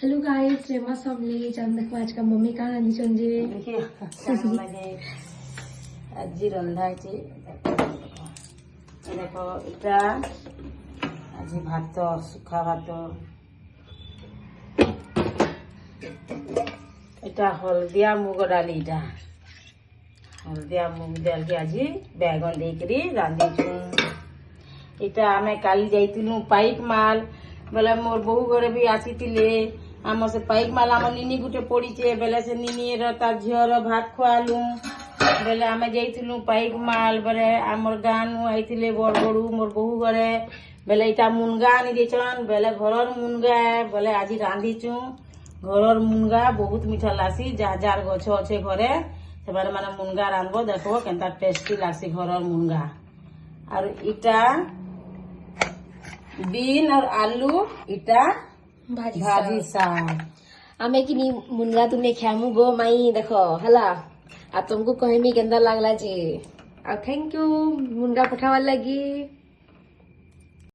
Hello guys, रेमा सामने चांद देखो आज का मम्मी कहाँ रांधी चंजे आज रंधा देखो इटा आज भात सुखा भात इटा हलदिया मुग डाली इटा हलदिया मुग डाल के आज बैगन देकरी रांधी इटा आमे काली जाइतिलु पाइक माल बेले मोर बहु घरे भी आसीतिले आम से पाइक माल आम निनी गुटे पड़ीचे बेले से निनी तार झीर भात खुआलु बेले आमे जाइतिलु पाइक माल बेले आमर गानु आइतिले बड़ बड़ू मोर बहु घरे बेले इटा मुनगा आनी देछन बेले घरर मुनगा बेले आज रांधीचु घरर मुनगा बहुत मीठा लासी जार गछ अच्छे घरे से माने मुनगा रांधबो देखो केनता टेस्टी लासी घरर मुनगा और इटा बीन और आलू इटा भाजी साग आमे कि मुनगा तुमने खामु गो माई देखो हला आ तुमको कहमी केंदा लागला जे आ थैंक यू मुनगा पठावा लगी।